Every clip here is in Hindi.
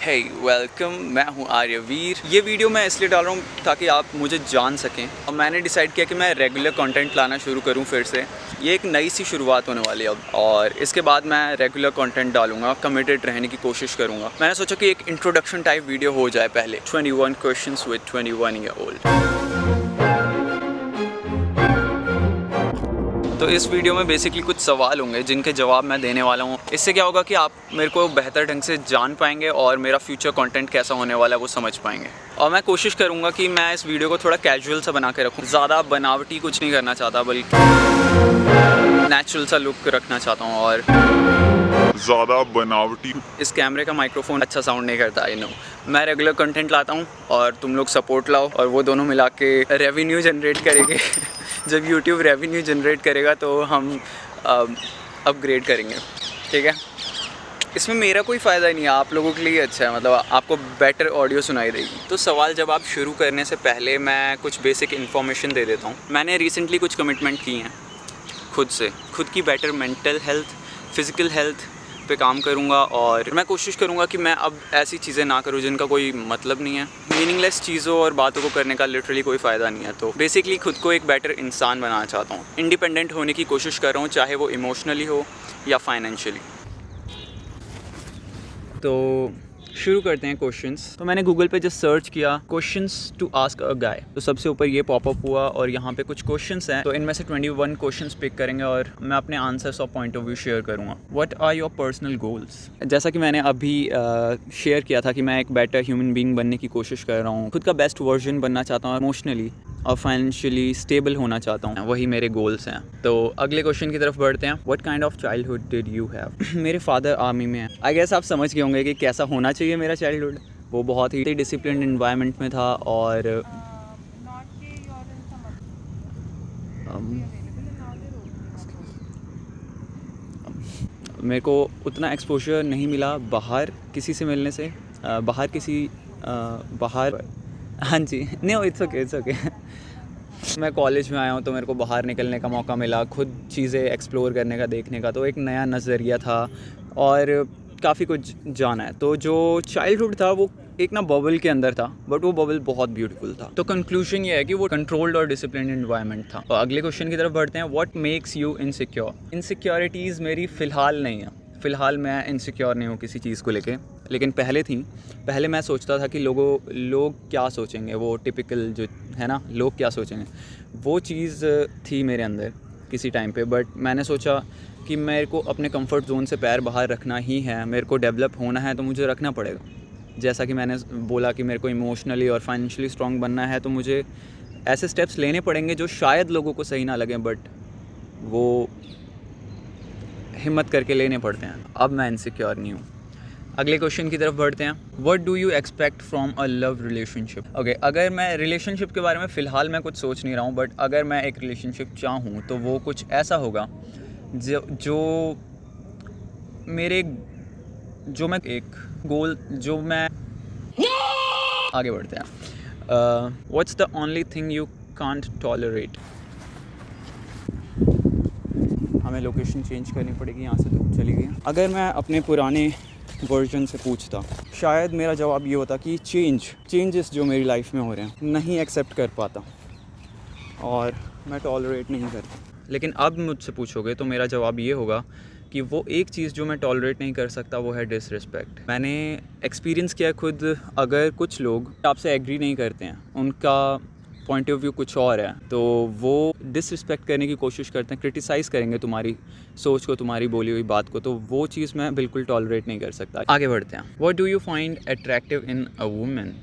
हे वेलकम, मैं हूँ आर्यवीर। ये वीडियो मैं इसलिए डाल रहा हूँ ताकि आप मुझे जान सकें और मैंने डिसाइड किया कि मैं रेगुलर कंटेंट लाना शुरू करूँ फिर से। ये एक नई सी शुरुआत होने वाली है अब, और इसके बाद मैं रेगुलर कंटेंट डालूंगा, कमिटेड रहने की कोशिश करूँगा। मैंने सोचा कि एक इंट्रोडक्शन टाइप वीडियो हो जाए पहले। 21 क्वेश्चंस विद 21 ईयर ओल्ड। तो इस वीडियो में बेसिकली कुछ सवाल होंगे जिनके जवाब मैं देने वाला हूँ। इससे क्या होगा कि आप मेरे को बेहतर ढंग से जान पाएंगे और मेरा फ्यूचर कंटेंट कैसा होने वाला है वो समझ पाएंगे। और मैं कोशिश करूँगा कि मैं इस वीडियो को थोड़ा कैजुअल सा बना के रखूँ। ज़्यादा बनावटी कुछ नहीं करना चाहता, बल्कि नेचुरल सा लुक रखना चाहता हूँ। और ज़्यादा बनावटी, इस कैमरे का माइक्रोफोन अच्छा साउंड नहीं करता, आई नो। मैं रेगुलर कंटेंट लाता हूँ और तुम लोग सपोर्ट लाओ, और वो दोनों मिला के रेवेन्यू जनरेट करेंगे। जब YouTube रेवेन्यू जनरेट करेगा तो हम अपग्रेड करेंगे, ठीक है। इसमें मेरा कोई फ़ायदा ही नहीं है, आप लोगों के लिए अच्छा है, मतलब आपको बेटर ऑडियो सुनाई देगी। तो सवाल जवाब शुरू करने से पहले मैं कुछ बेसिक इन्फॉर्मेशन दे देता हूँ। मैंने रिसेंटली कुछ कमिटमेंट की हैं खुद से। खुद की better mental health, physical health पे काम करूँगा, और मैं कोशिश करूँगा कि मैं अब ऐसी चीज़ें ना करूँ जिनका कोई मतलब नहीं है। मीनिंगलेस चीज़ों और बातों को करने का लिटरली कोई फ़ायदा नहीं है। तो बेसिकली खुद को एक बेटर इंसान बनाना चाहता हूँ। इंडिपेंडेंट होने की कोशिश कर रहा हूँ, चाहे वो इमोशनली हो या फाइनेंशियली। तो शुरू करते हैं क्वेश्चंस। तो मैंने गूगल पे जस्ट सर्च किया क्वेश्चंस टू आस्क अ गाय, तो सबसे ऊपर ये पॉपअप हुआ और यहाँ पे कुछ क्वेश्चंस हैं। तो इनमें से 21 क्वेश्चंस पिक करेंगे और मैं अपने आंसर्स और पॉइंट ऑफ व्यू शेयर करूँगा। What are your personal goals? जैसा कि मैंने अभी शेयर किया था कि मैं एक बेटर ह्यूमन बीइंग बनने की कोशिश कर रहा हूँ, खुद का बेस्ट वर्जन बनना चाहता हूँ, इमोशनली और फाइनेंशियली स्टेबल होना चाहता हूँ, वही मेरे गोल्स हैं। तो अगले क्वेश्चन की तरफ बढ़ते हैं। What kind of childhood did you have? मेरे फादर आर्मी में हैं। आई गेस आप समझ गए होंगे कि कैसा होना चाहिए मेरा चाइल्डहुड। वो बहुत ही डिसिप्लिन इन्वायरमेंट में था, और मेरे को उतना एक्सपोजर नहीं मिला बाहर किसी से मिलने से, बाहर हाँ जी, नहीं, इट्स ओके। मैं कॉलेज में आया हूँ तो मेरे को बाहर निकलने का मौका मिला, खुद चीज़ें एक्सप्लोर करने का, देखने का, तो एक नया नज़रिया था और काफ़ी कुछ जाना है। तो जो चाइल्डहुड था वो एक ना बबल के अंदर था, बट वो बबल बहुत ब्यूटीफुल था। तो कंक्लूजन ये है कि वो कंट्रोल्ड और डिसिप्लिन इन्वायरमेंट था। तो अगले क्वेश्चन की तरफ बढ़ते हैं। What makes you insecure? Insecurities मेरी फ़िलहाल नहीं है। फ़िलहाल मैं इनसिक्योर नहीं हूँ किसी चीज़ को लेके, लेकिन पहले थी। पहले मैं सोचता था कि लोग क्या सोचेंगे, वो टिपिकल जो है ना, लोग क्या सोचेंगे, वो चीज़ थी मेरे अंदर किसी टाइम पे। बट मैंने सोचा कि मेरे को अपने कंफर्ट जोन से पैर बाहर रखना ही है, मेरे को डेवलप होना है तो मुझे रखना पड़ेगा। जैसा कि मैंने बोला कि मेरे को इमोशनली और फाइनेंशियली स्ट्रॉन्ग बनना है, तो मुझे ऐसे स्टेप्स लेने पड़ेंगे जो शायद लोगों को सही ना लगें, बट वो हिम्मत करके लेने पड़ते हैं। अब मैं इनसिक्योर नहीं हूँ। अगले क्वेश्चन की तरफ बढ़ते हैं। What do you expect from a love relationship? Okay, अगर मैं रिलेशनशिप के बारे में फ़िलहाल मैं कुछ सोच नहीं रहा हूँ, बट अगर मैं एक रिलेशनशिप चाहूँ तो वो कुछ ऐसा होगा जो मैं एक गोल जो मैं आगे बढ़ते हैं। What's the only thing you can't tolerate? हमें लोकेशन चेंज करनी पड़ेगी, यहाँ से धूप चली गई। अगर मैं अपने पुराने वर्जन से पूछता, शायद मेरा जवाब ये होता कि चेंजेस जो मेरी लाइफ में हो रहे हैं नहीं एक्सेप्ट कर पाता और मैं टॉलरेट नहीं करता। लेकिन अब मुझसे पूछोगे तो मेरा जवाब ये होगा कि वो एक चीज़ जो मैं टॉलरेट नहीं कर सकता वो है डिसरिस्पेक्ट। मैंने एक्सपीरियंस किया खुद, अगर कुछ लोग आपसे एग्री नहीं करते हैं, उनका पॉइंट ऑफ व्यू कुछ और है, तो वो डिसरिस्पेक्ट करने की कोशिश करते हैं, क्रिटिसाइज़ करेंगे तुम्हारी सोच को, तुम्हारी बोली हुई बात को, तो वो चीज़ मैं बिल्कुल टॉलरेट नहीं कर सकता। आगे बढ़ते हैं। What do you find attractive in a woman?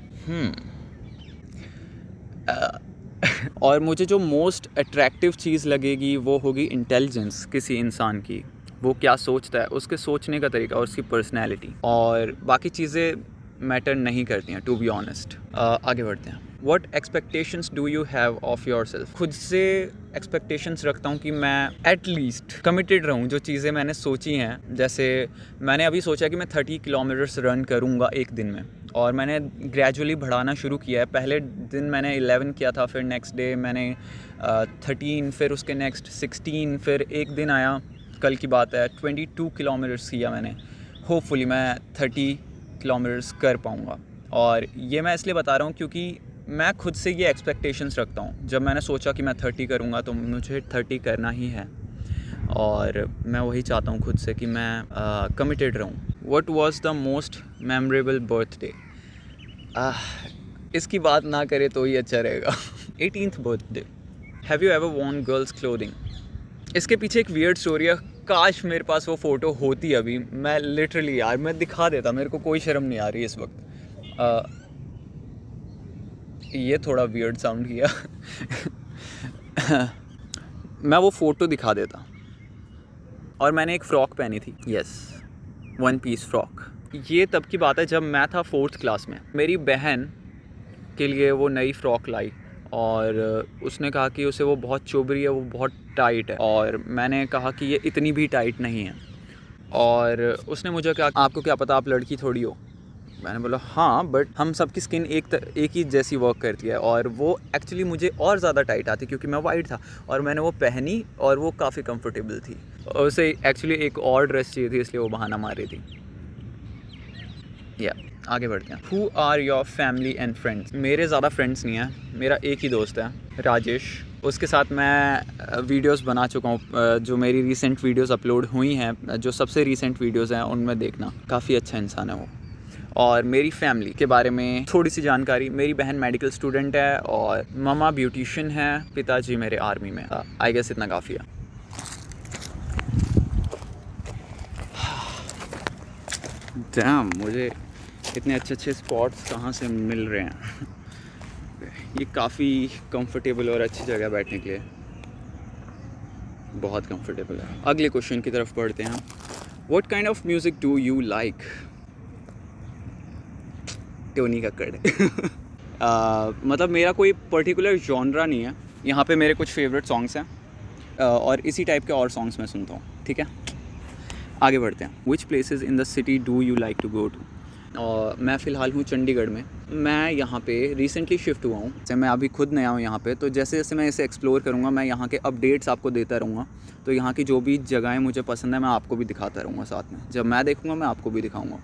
और मुझे जो मोस्ट अट्रैक्टिव चीज़ लगेगी वो होगी इंटेलिजेंस किसी इंसान की। वो क्या सोचता है, उसके सोचने का तरीका और उसकी पर्सनैलिटी, और बाकी चीज़ें मैटर नहीं करती हैं, टू बी ऑनेस्ट। आगे बढ़ते हैं। What expectations do you have of your self? खुद से एक्सपेक्टेशंस रखता हूँ कि मैं एटलीस्ट कमिटेड रहूँ जो चीज़ें मैंने सोची हैं। जैसे मैंने अभी सोचा कि मैं 30 किलोमीटर्स रन करूँगा एक दिन में, और मैंने ग्रेजुअली बढ़ाना शुरू किया है। पहले दिन मैंने 11 किया था, फिर नेक्स्ट डे मैंने 13, फिर उसके नेक्स्ट 16, फिर एक दिन आया, कल की बात है, 22 किलोमीटर्स किया मैंने। होपफुली मैं 30 किलोमीटर्स कर पाऊँगा। और ये मैं इसलिए बता रहा हूँ क्योंकि मैं खुद से ये एक्सपेक्टेशंस रखता हूँ। जब मैंने सोचा कि मैं 30 करूँगा तो मुझे 30 करना ही है, और मैं वही चाहता हूँ खुद से कि मैं कमिटेड रहूँ। What was the most memorable birthday? इसकी बात ना करे तो ही अच्छा रहेगा। 18th birthday. Have you ever worn girls clothing? इसके पीछे एक वियर्ड स्टोरी है। काश मेरे पास वो फ़ोटो होती अभी, मैं लिटरली यार मैं दिखा देता, मेरे को कोई शर्म नहीं आ रही इस वक्त। ये थोड़ा वियर्ड साउंड किया। मैं वो फ़ोटो दिखा देता। और मैंने एक फ़्रॉक पहनी थी, यस, 1 पीस फ्रॉक। ये तब की बात है जब मैं था 4th क्लास में। मेरी बहन के लिए वो नई फ़्रॉक लाई और उसने कहा कि उसे वो बहुत चुभ रही है, वो बहुत टाइट है। और मैंने कहा कि ये इतनी भी टाइट नहीं है। और उसने मुझे कहा, आपको क्या पता, आप लड़की थोड़ी हो। मैंने बोला हाँ, बट हम सबकी स्किन एक ही जैसी वर्क करती है। और वो एक्चुअली मुझे और ज़्यादा टाइट आती क्योंकि मैं वाइट था, और मैंने वो पहनी और वो काफ़ी कंफर्टेबल थी। और उसे एक्चुअली एक और ड्रेस चाहिए थी, इसलिए वो बहाना मार रही थी। या आगे बढ़ते हैं। Who are your family and friends? मेरे ज़्यादा फ्रेंड्स नहीं हैं, मेरा एक ही दोस्त है, राजेश। उसके साथ मैं वीडियोस बना चुका हूँ। जो मेरी रीसेंट वीडियोस अपलोड हुई हैं, जो सबसे रीसेंट वीडियोस हैं, उनमें देखना, काफ़ी अच्छा इंसान है वो। और मेरी फैमिली के बारे में थोड़ी सी जानकारी। मेरी बहन मेडिकल स्टूडेंट है और ममा ब्यूटिशियन है, पिताजी मेरे आर्मी में। आई गेस इतना काफ़ी है। डैम, मुझे इतने अच्छे अच्छे स्पॉट्स कहाँ से मिल रहे हैं। ये काफ़ी कंफर्टेबल और अच्छी जगह बैठने के लिए, बहुत कंफर्टेबल है। अगले क्वेश्चन की तरफ बढ़ते हैं। What kind of music do you like? Tony Kakkar. मतलब मेरा कोई पर्टिकुलर जॉनरा नहीं है। यहाँ पे मेरे कुछ फेवरेट सॉन्ग्स हैं और इसी टाइप के और सॉन्ग्स मैं सुनता हूँ, ठीक है। आगे बढ़ते हैं। Which places in the city do you like to go to? और मैं फ़िलहाल हूँ चंडीगढ़ में। मैं यहाँ पे रिसेंटली शिफ्ट हुआ हूँ, जैसे मैं अभी खुद नया हूँ यहाँ पे। तो जैसे जैसे मैं इसे एक्सप्लोर करूँगा, मैं यहाँ के अपडेट्स आपको देता रहूँगा। तो यहाँ की जो भी जगहें मुझे पसंद है, मैं आपको भी दिखाता रहूँगा साथ में। जब मैं देखूँगा, मैं आपको भी दिखाऊँगा।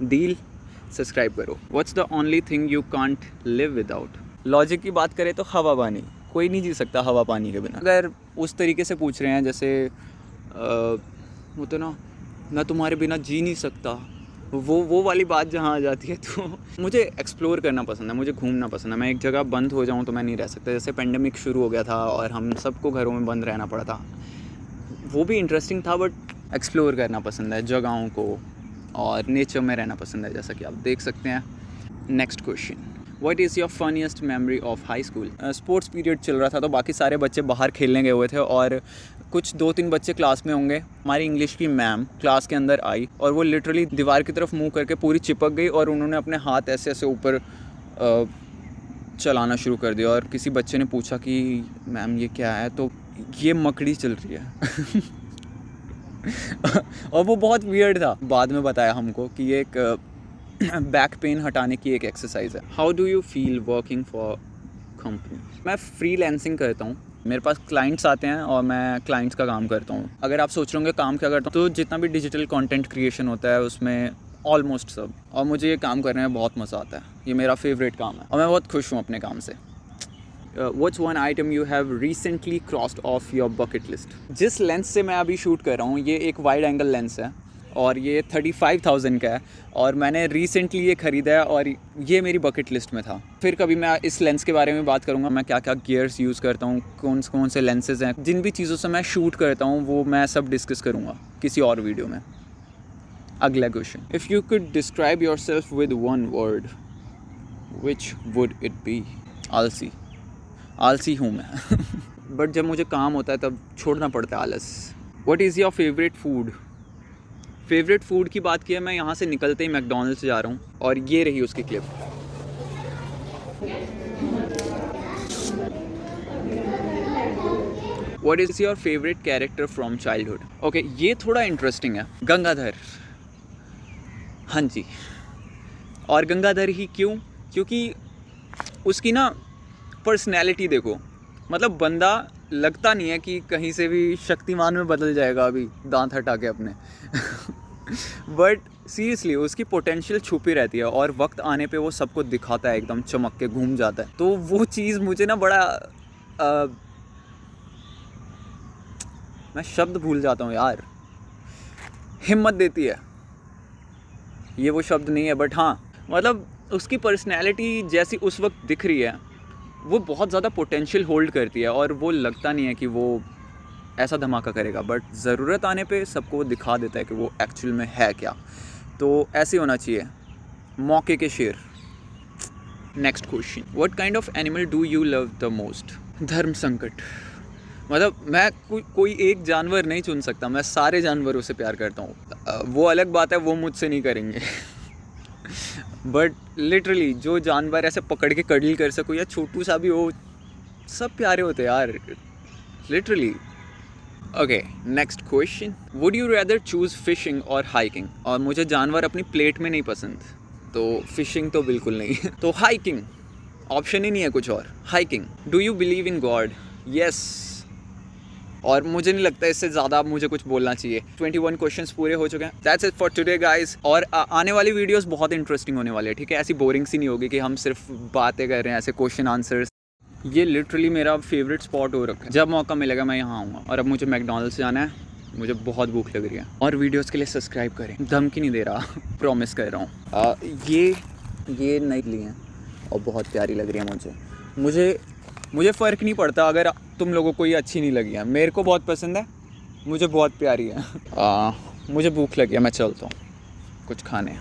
डील? सब्सक्राइब करो। What's the only thing you can't live without? Logic की बात करें तो हवा पानी। कोई नहीं जी सकता हवा पानी के बिना। अगर उस तरीके से पूछ रहे हैं जैसे वो तो ना तुम्हारे बिना जी नहीं सकता, वो वाली बात जहाँ आ जाती है, तो मुझे एक्सप्लोर करना पसंद है, मुझे घूमना पसंद है। मैं एक जगह बंद हो जाऊँ तो मैं नहीं रह सकता। जैसे पेंडेमिक शुरू हो गया था और हम सबको घरों में बंद रहना पड़ा था, वो भी इंटरेस्टिंग था, बट एक्सप्लोर करना पसंद है जगहों को, और नेचर में रहना पसंद है, जैसा कि आप देख सकते हैं। Next question. What is your funniest memory of high school? Sports period चल रहा था तो बाकी सारे बच्चे बाहर खेलने गए हुए थे और कुछ 2-3 बच्चे क्लास में होंगे। हमारी इंग्लिश की मैम क्लास के अंदर आई और वो लिटरली दीवार की तरफ मुंह करके पूरी चिपक गई और उन्होंने अपने हाथ ऐसे ऐसे ऊपर चलाना शुरू कर दिया। और किसी बच्चे ने पूछा कि मैम ये क्या है, तो ये मकड़ी चल रही है। और वो बहुत वियर्ड था। बाद में बताया हमको कि ये एक बैक पेन हटाने की एक एक्सरसाइज है। How do you feel working for company? मैं फ्रीलांसिंग करता हूँ। मेरे पास क्लाइंट्स आते हैं और मैं क्लाइंट्स का काम करता हूँ। अगर आप सोच रहे होंगे काम क्या करता हूँ, तो जितना भी डिजिटल कंटेंट क्रिएशन होता है उसमें ऑलमोस्ट सब। और मुझे ये काम करने में बहुत मज़ा आता है। ये मेरा फेवरेट काम है और मैं बहुत खुश हूँ अपने काम से। What's one item you have recently crossed of your bucket list? जिस लेंस से मैं अभी शूट कर रहा हूँ, ये एक वाइड एंगल लेंस है और ये 35,000 का है और मैंने रिसेंटली ये ख़रीदा है और ये मेरी बकेट लिस्ट में था। फिर कभी मैं इस लेंस के बारे में बात करूँगा, मैं क्या क्या गियर्स यूज़ करता हूँ, कौन से लेंसेज हैं, जिन भी चीज़ों से मैं शूट करता हूँ, वो मैं सब डिस्कस करूँगा किसी और वीडियो में। अगला question. If you could describe your self with one word, which would it be? आलसी। आलसी हूँ मैं। बट जब मुझे काम होता है तब छोड़ना पड़ता है आलस। What is your favourite food? Favourite food की बात की है, मैं यहाँ से निकलते ही मैकडॉनल्ड्स जा रहा हूँ और ये रही उसकी clip. What is your favourite character from childhood? Okay, ये थोड़ा इंटरेस्टिंग है। गंगाधर। हाँ जी, और गंगाधर ही क्यों? क्योंकि उसकी ना पर्सनैलिटी देखो, मतलब बंदा लगता नहीं है कि कहीं से भी शक्तिमान में बदल जाएगा अभी दांत हटा के अपने। बट सीरियसली उसकी पोटेंशियल छुपी रहती है और वक्त आने पे वो सबको दिखाता है, एकदम चमक के घूम जाता है। तो वो चीज़ मुझे ना बड़ा मैं शब्द भूल जाता हूँ यार, हिम्मत देती है, ये वो शब्द नहीं है बट हाँ, मतलब उसकी पर्सनैलिटी जैसी उस वक्त दिख रही है वो बहुत ज़्यादा पोटेंशियल होल्ड करती है और वो लगता नहीं है कि वो ऐसा धमाका करेगा, बट ज़रूरत आने पे सबको वो दिखा देता है कि वो एक्चुअल में है क्या। तो ऐसे होना चाहिए, मौके के शेर। Next question, what kind of animal do you love the most? धर्म संकट। मतलब मैं कोई एक जानवर नहीं चुन सकता, मैं सारे जानवरों से प्यार करता हूँ। वो अलग बात है, वो मुझसे नहीं करेंगे बट लिटरली जो जानवर ऐसे पकड़ के कडल कर सको या छोटू सा भी हो, सब प्यारे होते हैं यार, literally. Okay, next question, would you rather choose fishing और हाइकिंग? और मुझे जानवर अपनी प्लेट में नहीं पसंद, तो फिशिंग तो बिल्कुल नहीं तो हाइकिंग, ऑप्शन ही नहीं है कुछ और, hiking. Do you believe in God? Yes, और मुझे नहीं लगता इससे ज़्यादा मुझे कुछ बोलना चाहिए। 21 क्वेश्चंस पूरे हो चुके हैं। That's it for today guys. और आने वाली वीडियोस बहुत इंटरेस्टिंग होने वाली है, ठीक है? ऐसी बोरिंग सी नहीं होगी कि हम सिर्फ बातें कर रहे हैं, ऐसे क्वेश्चन आंसर्स। ये लिटरली मेरा फेवरेट स्पॉट हो रखा है, जब मौका मिलेगा मैं यहाँ आऊँगा। और अब मुझे मैकडोनल्ड्स जाना है, मुझे बहुत भूख लग रही है। और वीडियोज़ के लिए सब्सक्राइब करें, धमकी नहीं दे रहा प्रॉमिस कर रहा हूँ। ये नई ली हैं और बहुत प्यारी लग रही है मुझे फ़र्क नहीं पड़ता अगर तुम लोगों को ये अच्छी नहीं लगी है, मेरे को बहुत पसंद है, मुझे बहुत प्यारी है। मुझे भूख लगी है, मैं चलता हूँ कुछ खाने।